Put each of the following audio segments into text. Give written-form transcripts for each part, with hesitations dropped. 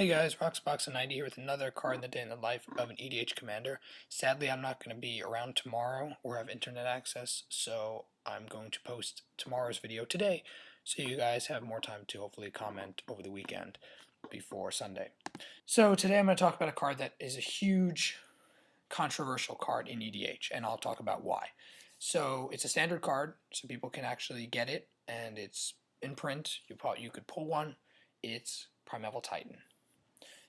Hey guys, Roxbox90 here with another card in the day in the life of an EDH commander. Sadly, I'm not going to be around tomorrow or have internet access, so I'm going to post tomorrow's video today so you guys have more time to hopefully comment over the weekend before Sunday. So today I'm going to talk about a card that is a huge controversial card in EDH, and I'll talk about why. So it's a standard card, so people can actually get it, and it's in print. You could pull one. It's Primeval Titan.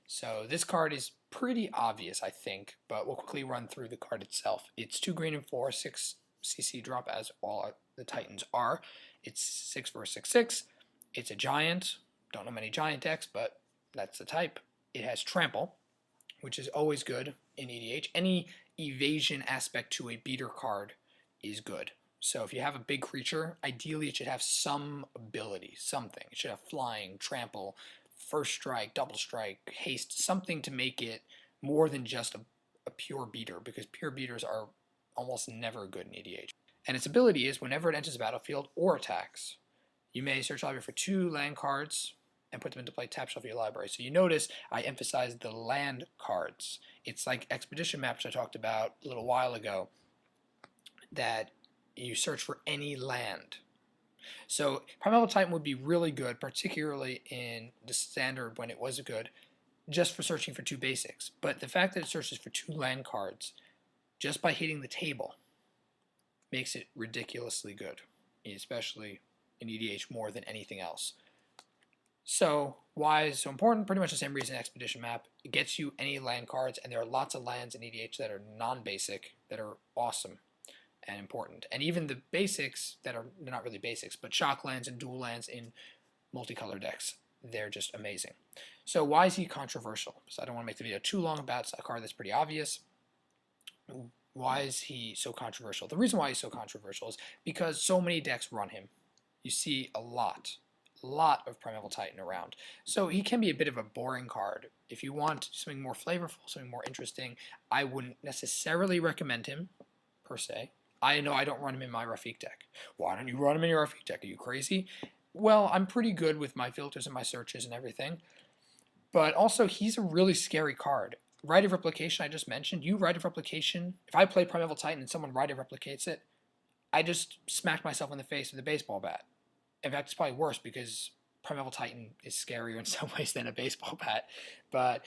So this card is pretty obvious, I think, but we'll quickly run through the card itself. It's 2 green and 4, 6 CC drop, as all the Titans are. It's 6 for 6/6. It's a giant. Don't know many giant decks, but that's the type. It has trample, which is always good in EDH. Any evasion aspect to a beater card is good. So if you have a big creature, ideally it should have some ability, something. It should have flying, trample, first strike, double strike, haste, something to make it more than just a pure beater, because pure beaters are almost never good in EDH. And its ability is whenever it enters the battlefield or attacks, you may search library for 2 land cards and put them into play, tap shuffle your library. So you notice I emphasized the land cards. It's like Expedition Maps I talked about a little while ago, that you search for any land. So Primeval Titan would be really good, particularly in the standard when it was good, just for searching for 2 basics. But the fact that it searches for 2 land cards, just by hitting the table, makes it ridiculously good, especially in EDH more than anything else. So why is it so important? Pretty much the same reason Expedition Map. It gets you any land cards, and there are lots of lands in EDH that are non-basic that are awesome and important. And even the basics that are not really basics, but shock lands and dual lands in multicolor decks, they're just amazing. So why is he controversial? So I don't want to make the video too long about it. It's a card that's pretty obvious. Why is he so controversial? The reason why he's so controversial is because so many decks run him. You see a lot of Primeval Titan around. So he can be a bit of a boring card. If you want something more flavorful, something more interesting, I wouldn't necessarily recommend him, per se. I know I don't run him in my Rafiq deck. Why don't you run him in your Rafiq deck? Are you crazy? Well, I'm pretty good with my filters and my searches and everything. But also, he's a really scary card. Rite of Replication, I just mentioned. You Rite of Replication. If I play Primeval Titan and someone Rite of Replicates it, I just smacked myself in the face with a baseball bat. In fact, it's probably worse because Primeval Titan is scarier in some ways than a baseball bat. But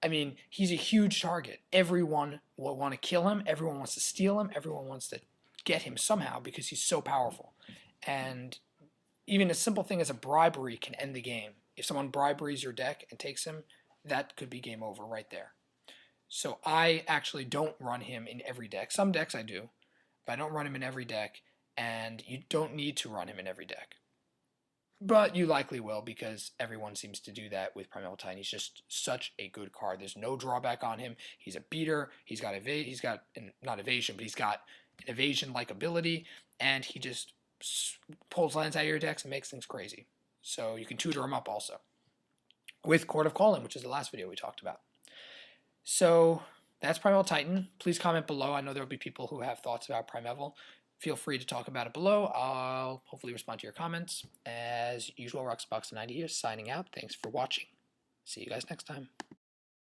I mean, he's a huge target. Everyone will want to kill him. Everyone wants to steal him. Everyone wants to get him somehow because he's so powerful. And even a simple thing as a bribery can end the game. If someone briberies your deck and takes him, that could be game over right there. So I actually don't run him in every deck. Some decks I do, but I don't run him in every deck, and you don't need to run him in every deck. But you likely will, because everyone seems to do that with Primeval Titan. He's just such a good card. There's no drawback on him. He's a beater. He's got not evasion, but he's got an evasion-like ability, and he just pulls lands out of your decks and makes things crazy. So you can tutor him up also with Court of Calling, which is the last video we talked about. So that's Primeval Titan. Please comment below. I know there will be people who have thoughts about Primeval. Feel free to talk about it below. I'll hopefully respond to your comments. As usual, Roxbox90 here, signing out. Thanks for watching. See you guys next time.